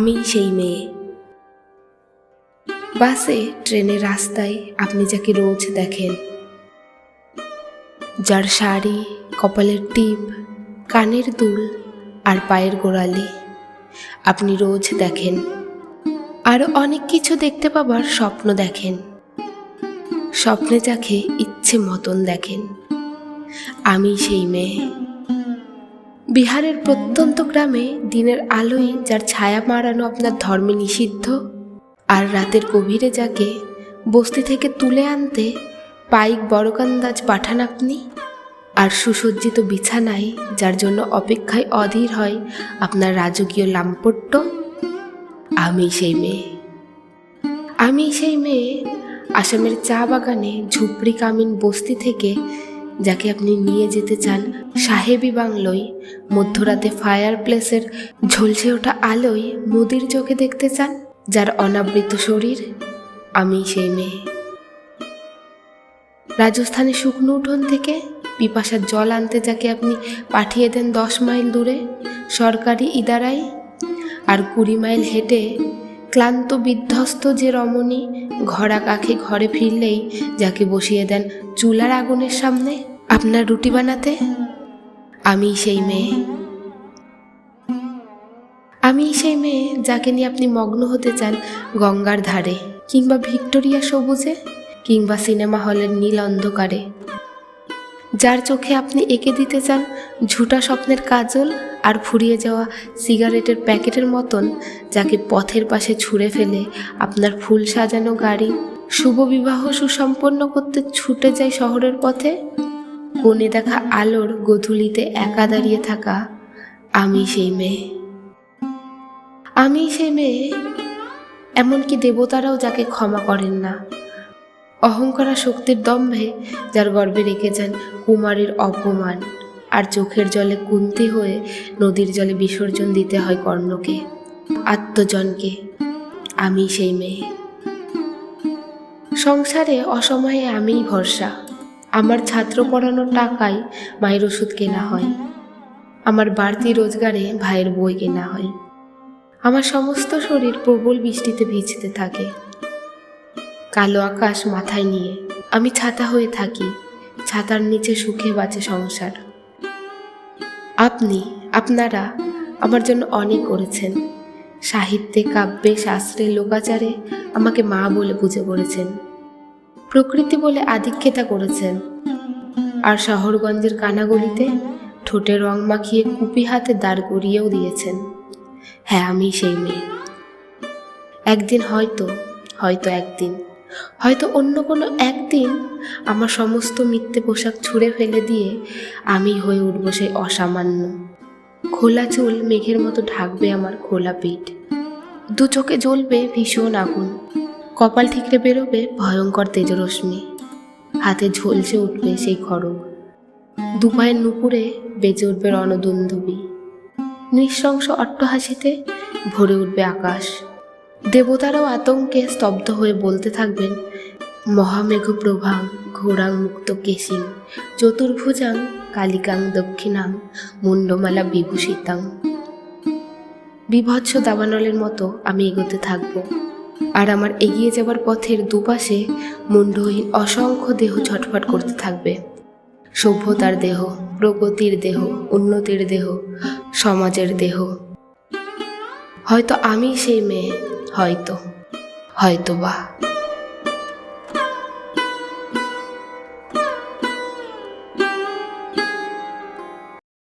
আমি সেই মেয়ে। বাসে, ট্রেনের রাস্তায় আপনি যাকে রোজ দেখেন, যার শাড়ি, কপালের টিপ, কানের দুল আর পায়ের গোড়ালি আপনি রোজ দেখেন। আরও অনেক কিছু দেখতে পাবার স্বপ্ন দেখেন। স্বপ্নে যাকে ইচ্ছে মতন দেখেন, আমি সেই মেয়ে। বিহারের প্রত্যন্ত গ্রামে দিনের আলোয় যার ছায়া মারানো আপনার ধর্মে নিষিদ্ধ, আর রাতের গভীরে যাকে বস্তি থেকে তুলে আনতে পাইক বড়কান্দাজ পাঠান আপনি, আর সুসজ্জিত বিছানায় যার জন্য অপেক্ষায় অধীর হয় আপনার রাজকীয় লাম্পট্য, আমি সেই মেয়ে। আমি সেই মেয়ে আসামের চা বাগানে ঝুপড়ি কামিন বস্তি থেকে যাকে আপনি নিয়ে যেতে চান সাহেবি বাংলোয়, মধ্যরাতে ফায়ার প্লেসের ঝলসে ওঠা আলোয় মুদির চোখে দেখতে চান যার অনাবৃত শরীর, আমি সেই মেয়ে। রাজস্থানে শুকনো উঠোন থেকে পিপাসার জল আনতে যাকে আপনি পাঠিয়ে দেন 10 মাইল দূরে সরকারি ইদারায়, আর 20 মাইল হেঁটে ক্লান্ত বিধ্বস্ত যে রমণী ঘোড়া কাখে ঘরে ফিরলেই যাকে বসিয়ে দেন চুলার আগুনের সামনে আপনার রুটি বানাতে, আমি সেই মেয়ে। আমি সেই মেয়ে যাকে নিয়ে আপনি মগ্ন হতে চান গঙ্গার ধারে, কিংবা ভিক্টোরিয়া সবুজে, কিংবা সিনেমা হলের নীল অন্ধকারে, যার চোখে আপনি এঁকে দিতে চান ঝুটা স্বপ্নের কাজল আর ফুরিয়ে যাওয়া সিগারেটের প্যাকেটের মতন, যাকে পথের পাশে ছুঁড়ে ফেলে আপনার ফুল সাজানো গাড়ি শুভ বিবাহ সুসম্পন্ন করতে ছুটে যায় শহরের পথে, কোণে দেখা আলোর গোধূলিতে একা দাঁড়িয়ে থাকা, আমি সেই মেয়ে। আমি সেই মেয়ে, এমনকি দেবতারাও যাকে ক্ষমা করেন না, অহংকার শক্তির দম্ভে যার গর্বে রেখে যান কুমারীর অপমান, আর চোখের জলে কুন্তি হয়ে নদীর জলে বিসর্জন দিতে হয় কর্ণকে, আত্মজনকে, আমি সেই মেয়ে। সংসারে অসময়ে আমিই ভরসা। আমার ছাত্র পড়ানোর টাকায় মায়ের ওষুধ কেনা হয়, আমার বাড়তি রোজগারে ভাইয়ের বই কেনা হয়। আমার সমস্ত শরীর প্রবল বৃষ্টিতে ভিজতে থাকে। কালো আকাশ মাথায় নিয়ে আমি ছাতা হয়ে থাকি, ছাতার নিচে সুখে বাঁচে সংসার। আপনারা আমার জন্য অনেক করেছেন। সাহিত্যে, কাব্যে, শাস্ত্রে, লোকাচারে আমাকে মা বলে বুঝে পড়েছেন। প্রকৃতি বলে আধিক্যতা করেছেন, আর শহরগঞ্জের কানাগলিতে ঠোঁটে রং মাখিয়ে কুপি হাতে দাঁড় করিয়েও দিয়েছেন। হ্যাঁ, আমি সেই মেয়ে। একদিন হয়তো অন্য কোনো একদিন আমার সমস্ত মিথ্যে পোশাক ছুঁড়ে ফেলে দিয়ে আমি হয়ে উঠব সেই অসামান্য। খোলা চুল মেঘের মতো ঢাকবে আমার খোলা পিঠ, 2 চোখে জ্বলবে ভীষণ আগুন, কপাল ঠিকরে বেরোবে ভয়ঙ্কর তেজরশ্মি, হাতে ঝলসে উঠবে সেই খড়গ, 2 পায়ের নুপুরে বেজে উঠবে রণদুন্দুবি, নৃশংস অট্টহাসিতে ভরে উঠবে আকাশ। দেবতারাও আতঙ্কে স্তব্ধ হয়ে বলতে থাকবেন, মহামেঘ প্রভাং ঘোরাং মুক্ত কেশিং চতুর্ভুজাং কালিকাং দক্ষিণাং মুন্ডমালা বিভূষিতাং। বিভৎস দাবানলের মতো আমি এগোতে থাকব, আর আমার এগিয়ে যাবার পথের দুপাশে মুন্ডহীন অসংখ্য দেহ ছটফট করতে থাকবে। সভ্যতার দেহ, প্রগতির দেহ, উন্নতির দেহ, সমাজের দেহ। হয়তো আমি সেই মেয়ে, হয়তো বা।